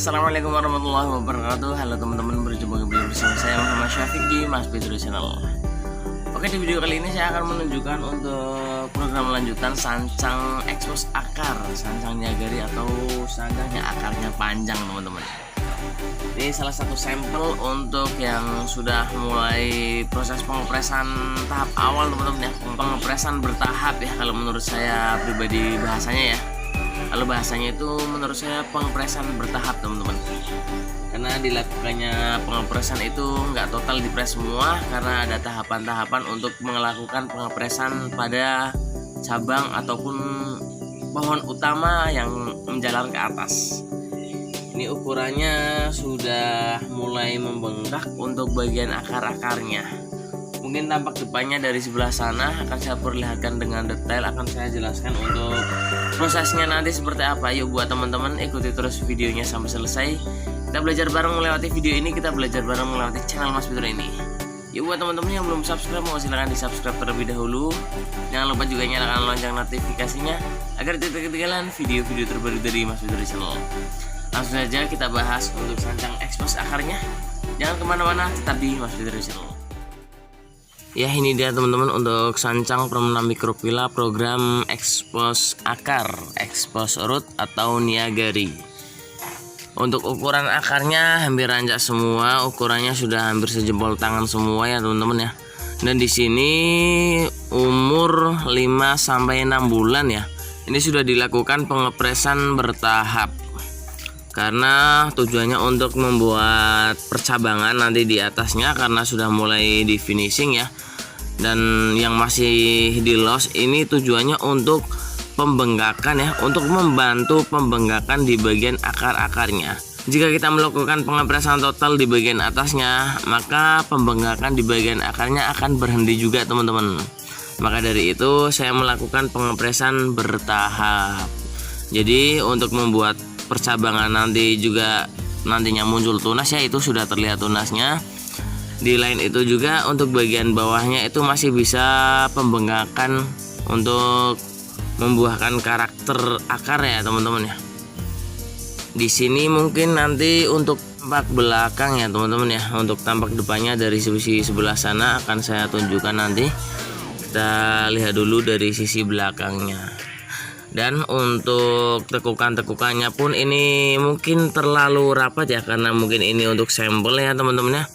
Assalamualaikum warahmatullahi wabarakatuh. Halo teman-teman, berjumpa kembali bersama saya Muhammad Syafiq di Mas Pedro Channel. Oke, di video kali ini saya akan menunjukkan untuk program lanjutan sancang ekspos akar, sancang niagari atau sancangnya akarnya panjang teman-teman. Ini salah satu sampel untuk yang sudah mulai proses pengepresan tahap awal teman-teman ya. Pengepresan bertahap ya kalau menurut saya pribadi bahasanya ya. Kalau bahasanya itu menurut saya pengepresan bertahap teman-teman, karena dilakukannya pengepresan itu nggak total dipres semua, karena ada tahapan-tahapan untuk melakukan pengepresan pada cabang ataupun pohon utama yang menjalar ke atas. Ini ukurannya sudah mulai membengkak untuk bagian akar-akarnya. Mungkin tampak depannya dari sebelah sana akan saya perlihatkan dengan detail, akan saya jelaskan untuk prosesnya nanti seperti apa. Yuk buat teman-teman ikuti terus videonya sampai selesai. Kita belajar bareng melewati video ini, kita belajar bareng melewati channel Mas Pedro ini. Yuk buat teman-teman yang belum subscribe, mau silahkan di subscribe terlebih dahulu. Jangan lupa juga nyalakan lonceng notifikasinya agar tidak ketinggalan video-video terbaru dari Mas Pedro Channel. Langsung saja kita bahas untuk sancang ekspos akarnya. Jangan kemana-mana, tetap di Mas Pedro Channel. Ya, ini dia teman-teman untuk sancang permena microphylla program ekspos akar, ekspos root atau niagari. Untuk ukuran akarnya hampir ranjak semua, ukurannya sudah hampir sejempol tangan semua ya teman-teman ya. Dan di sini umur 5 sampai 6 bulan ya. Ini sudah dilakukan pengepresan bertahap. Karena tujuannya untuk membuat percabangan nanti di atasnya, karena sudah mulai di finishing ya. Dan yang masih di los ini tujuannya untuk pembengkakan ya, untuk membantu pembengkakan di bagian akar-akarnya. Jika kita melakukan pengepresan total di bagian atasnya, maka pembengkakan di bagian akarnya akan berhenti juga teman-teman. Maka dari itu saya melakukan pengepresan bertahap. Jadi untuk membuat percabangan nanti juga nantinya muncul tunas ya, itu sudah terlihat tunasnya. Di lain itu juga untuk bagian bawahnya itu masih bisa pembengkakan untuk membuahkan karakter akar ya teman-teman ya. Di sini mungkin nanti untuk tampak belakang ya teman-teman ya, untuk tampak depannya dari sisi sebelah sana akan saya tunjukkan nanti. Kita lihat dulu dari sisi belakangnya. Dan untuk tekukan-tekukannya pun ini mungkin terlalu rapat ya, karena mungkin ini untuk sampel ya teman-teman ya.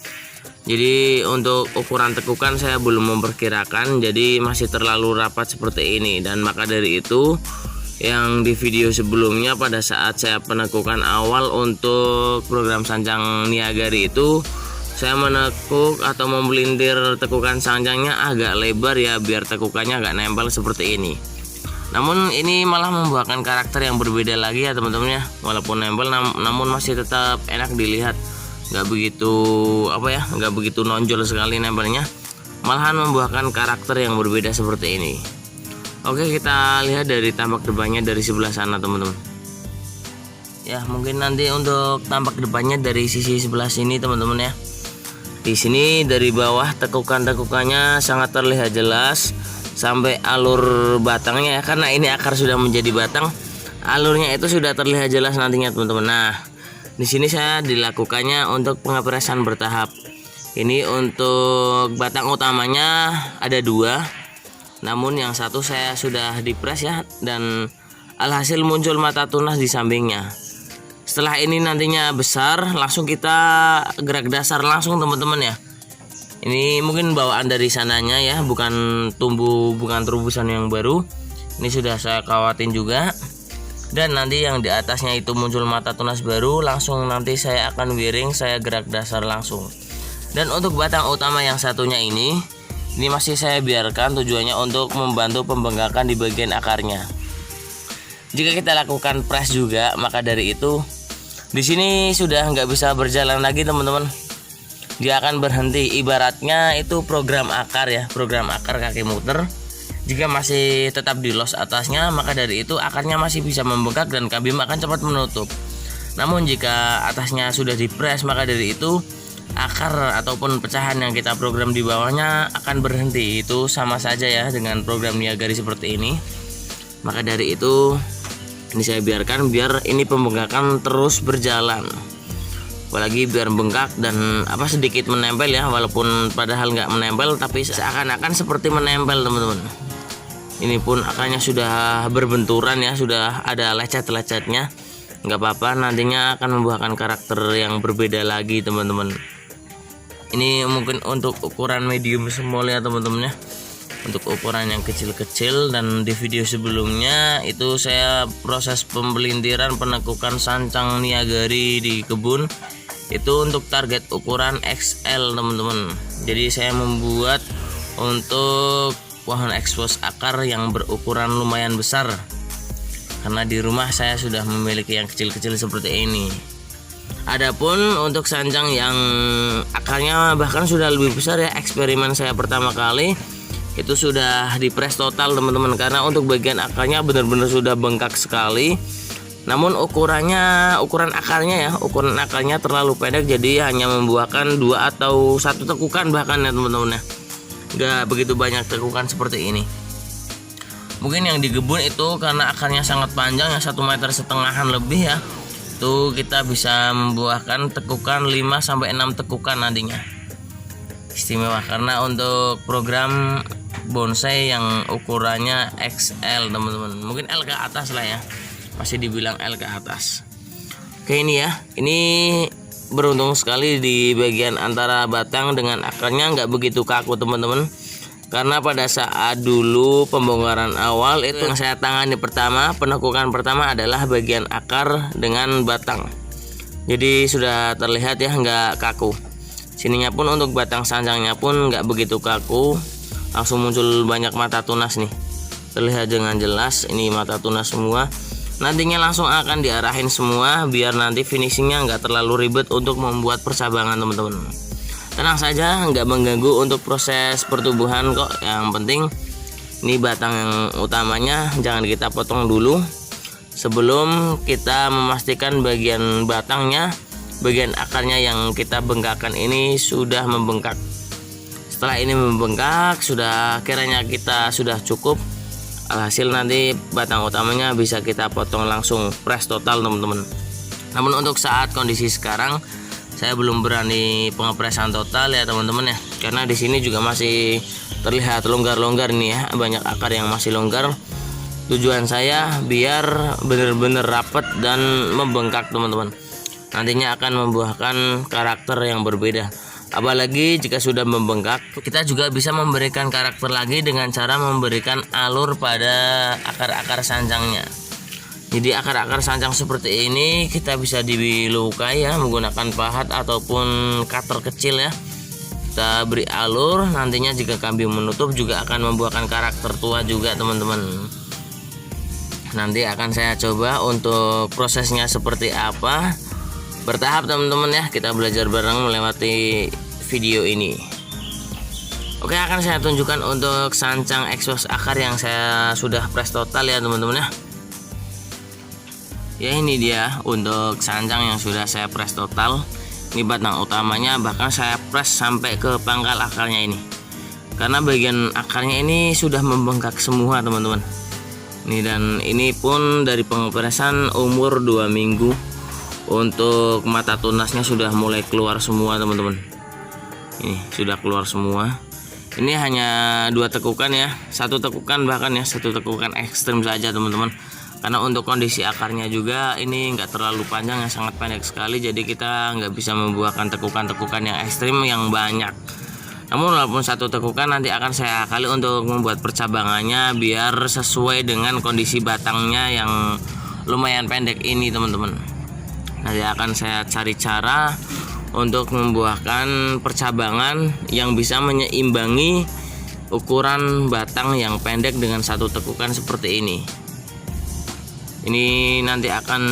Jadi untuk ukuran tekukan saya belum memperkirakan, jadi masih terlalu rapat seperti ini. Dan maka dari itu yang di video sebelumnya pada saat saya penekukan awal untuk program sancang niagari itu, saya menekuk atau memelintir tekukan sancangnya agak lebar ya, biar tekukannya agak nempel seperti ini. Namun ini malah membuahkan karakter yang berbeda lagi ya teman-teman ya. Walaupun nempel namun masih tetap enak dilihat, nggak begitu nonjol sekali nempelnya, malahan membuahkan karakter yang berbeda seperti ini. Oke, kita lihat dari tampak depannya dari sebelah sana teman-teman ya. Mungkin nanti untuk tampak depannya dari sisi sebelah sini teman-teman ya. Di sini dari bawah tekukan-tekukannya sangat terlihat jelas sampai alur batangnya ya, karena ini akar sudah menjadi batang, alurnya itu sudah terlihat jelas nantinya teman-teman. Nah, di sini saya dilakukannya untuk pengepresan bertahap. Ini untuk batang utamanya ada 2, namun yang satu saya sudah dipres ya, dan alhasil muncul mata tunas di sampingnya. Setelah ini nantinya besar, langsung kita gerak dasar langsung teman-teman ya. Ini mungkin bawaan dari sananya ya, bukan terubusan yang baru. Ini sudah saya kawatin juga. Dan nanti yang di atasnya itu muncul mata tunas baru, langsung nanti saya akan wiring, saya gerak dasar langsung. Dan untuk batang utama yang satunya ini masih saya biarkan, tujuannya untuk membantu pembengkakan di bagian akarnya. Jika kita lakukan press juga, maka dari itu di sini sudah nggak bisa berjalan lagi teman-teman. Dia akan berhenti, ibaratnya itu program akar ya, program akar kaki muter. Jika masih tetap di los atasnya, maka dari itu akarnya masih bisa membengkak dan kabim akan cepat menutup. Namun jika atasnya sudah dipres, maka dari itu akar ataupun pecahan yang kita program di bawahnya akan berhenti. Itu sama saja ya dengan program niagari seperti ini. Maka dari itu Ini saya biarkan biar ini pembengkakan terus berjalan, apalagi biar bengkak dan sedikit menempel ya, walaupun padahal nggak menempel tapi seakan-akan seperti menempel teman-teman. Ini pun akarnya sudah berbenturan ya, sudah ada lecet-lecetnya. Nggak apa-apa, nantinya akan membuahkan karakter yang berbeda lagi teman-teman. Ini mungkin untuk ukuran medium small ya teman-teman ya, untuk ukuran yang kecil-kecil. Dan di video sebelumnya itu saya proses pembelintiran penekukan sancang niagari di kebun itu untuk target ukuran XL teman-teman. Jadi saya membuat untuk pohon ekspos akar yang berukuran lumayan besar, karena di rumah saya sudah memiliki yang kecil-kecil seperti ini. Adapun untuk sancang yang akarnya bahkan sudah lebih besar ya, eksperimen saya pertama kali itu sudah dipres total teman-teman, karena untuk bagian akarnya benar-benar sudah bengkak sekali. Namun ukuran akarnya terlalu pendek, jadi hanya membuahkan 2 atau 1 tekukan bahkan ya teman-teman ya, nggak begitu banyak tekukan seperti ini. Mungkin yang di kebun itu karena akarnya sangat panjang ya, 1,5 meter lebih ya, itu kita bisa membuahkan tekukan 5-6 tekukan nantinya. Istimewa karena untuk program bonsai yang ukurannya XL teman-teman, mungkin L ke atas lah ya, masih dibilang L ke atas. Oke, ini ya, ini beruntung sekali di bagian antara batang dengan akarnya nggak begitu kaku teman-teman, karena pada saat dulu pembongkaran awal itu yang saya tangani pertama, penekukan pertama adalah bagian akar dengan batang. Jadi sudah terlihat ya, nggak kaku. Sininya pun untuk batang sancangnya pun nggak begitu kaku, langsung muncul banyak mata tunas nih, terlihat dengan jelas ini mata tunas semua. Nantinya langsung akan diarahin semua biar nanti finishingnya nggak terlalu ribet untuk membuat percabangan teman-teman. Tenang saja, nggak mengganggu untuk proses pertumbuhan kok. Yang penting ini batang yang utamanya jangan kita potong dulu sebelum kita memastikan bagian batangnya, bagian akarnya yang kita bengkakkan ini sudah membengkak. Setelah ini membengkak, sudah kiranya kita sudah cukup, alhasil nanti batang utamanya bisa kita potong langsung press total teman-teman. Namun untuk saat kondisi sekarang saya belum berani pengepresan total ya teman-teman ya, karena di sini juga masih terlihat longgar-longgar nih ya, banyak akar yang masih longgar. Tujuan saya biar benar-benar rapat dan membengkak teman-teman, nantinya akan membuahkan karakter yang berbeda. Apalagi jika sudah membengkak, kita juga bisa memberikan karakter lagi dengan cara memberikan alur pada akar-akar sancangnya. Jadi akar-akar sancang seperti ini kita bisa dilukai ya menggunakan pahat ataupun cutter kecil ya. Kita beri alur, nantinya jika kambing menutup juga akan membuahkan karakter tua juga teman-teman. Nanti akan saya coba untuk prosesnya seperti apa, bertahap teman-teman ya, kita belajar bareng melewati video ini. Oke, akan saya tunjukkan untuk sancang ekspos akar yang saya sudah press total ya teman-teman ya. Ya, ini dia untuk sancang yang sudah saya press total. Ini batang utamanya, bahkan saya press sampai ke pangkal akarnya ini, karena bagian akarnya ini sudah membengkak semua teman-teman. Ini dan ini pun dari pengepresan umur 2 minggu. Untuk mata tunasnya sudah mulai keluar semua teman-teman. Ini sudah keluar semua. Ini hanya 2 tekukan ya, 1 tekukan bahkan ya, 1 tekukan ekstrim saja teman-teman. Karena untuk kondisi akarnya juga ini nggak terlalu panjang ya, sangat pendek sekali. Jadi kita nggak bisa membuahkan tekukan-tekukan yang ekstrim yang banyak. Namun walaupun 1 tekukan nanti akan saya akali untuk membuat percabangannya biar sesuai dengan kondisi batangnya yang lumayan pendek ini teman-teman. Nanti akan saya cari cara untuk membuahkan percabangan yang bisa menyeimbangi ukuran batang yang pendek dengan 1 tekukan seperti ini. Ini nanti akan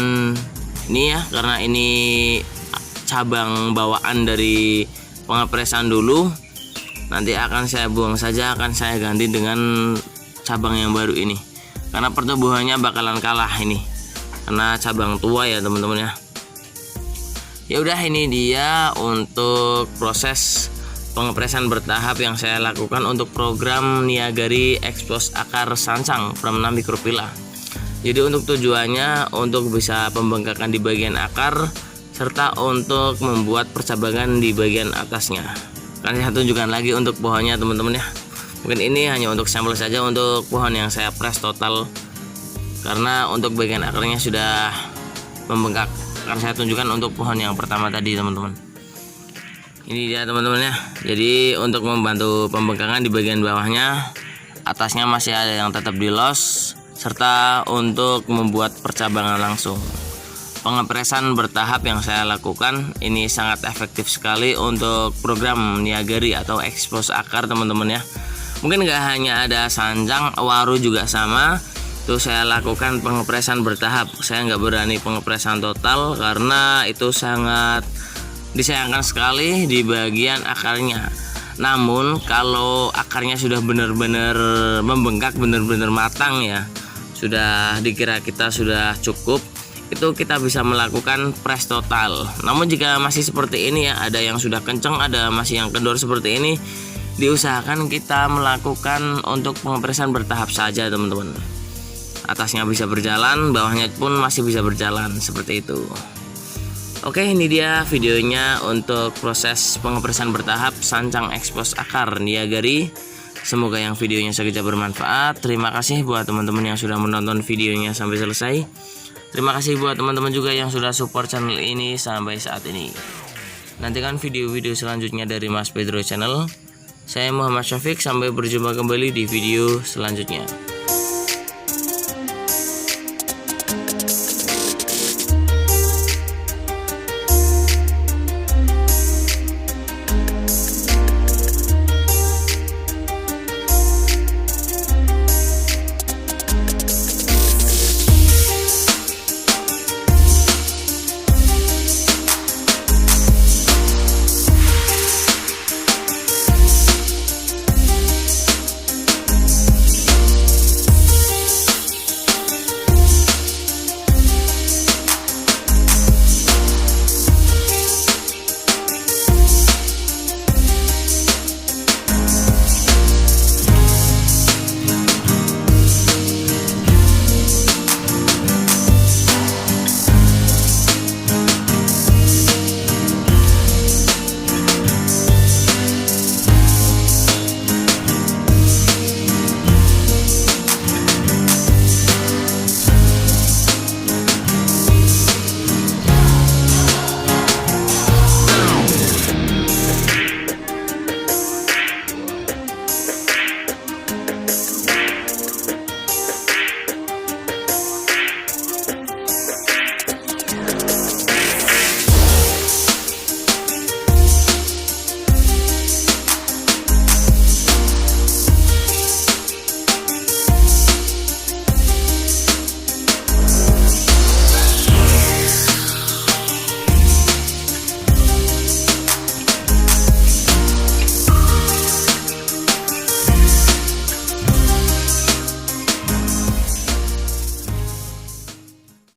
ini ya, karena ini cabang bawaan dari pengepresan dulu. Nanti akan saya buang saja, akan saya ganti dengan cabang yang baru ini. Karena pertumbuhannya bakalan kalah ini, karena cabang tua ya teman-teman ya. Ya udah, ini dia untuk proses pengepresan bertahap yang saya lakukan untuk program Niagari Expose Akar Sancang from Microphylla. Jadi untuk tujuannya untuk bisa pembengkakan di bagian akar serta untuk membuat percabangan di bagian atasnya. Kan saya tunjukkan lagi untuk pohonnya teman-teman ya. Mungkin ini hanya untuk sampel saja untuk pohon yang saya press total, karena untuk bagian akarnya sudah membengkak. Akan saya tunjukkan untuk pohon yang pertama tadi teman-teman. Ini dia teman-teman ya. Jadi untuk membantu pembengkakan di bagian bawahnya, atasnya masih ada yang tetap di los, serta untuk membuat percabangan langsung. Pengepresan bertahap yang saya lakukan ini sangat efektif sekali untuk program niagari atau expose akar teman-teman ya. Mungkin nggak hanya ada sancang, waru juga sama. Itu saya lakukan pengepresan bertahap. Saya nggak berani pengepresan total karena itu sangat disayangkan sekali di bagian akarnya. Namun kalau akarnya sudah benar-benar membengkak, benar-benar matang ya, sudah dikira kita sudah cukup, itu kita bisa melakukan press total. Namun jika masih seperti ini ya, ada yang sudah kenceng, ada masih yang kendor seperti ini, diusahakan kita melakukan untuk pengepresan bertahap saja teman-teman. Atasnya bisa berjalan, bawahnya pun masih bisa berjalan seperti itu. Oke, ini dia videonya untuk proses pengepresan bertahap sancang expose akar niagari. Semoga yang videonya sekejap bermanfaat. Terima kasih buat teman-teman yang sudah menonton videonya sampai selesai. Terima kasih buat teman-teman juga yang sudah support channel ini sampai saat ini. Nantikan video-video selanjutnya dari Mas Pedro Channel. Saya Muhammad Syafiq, sampai berjumpa kembali di video selanjutnya.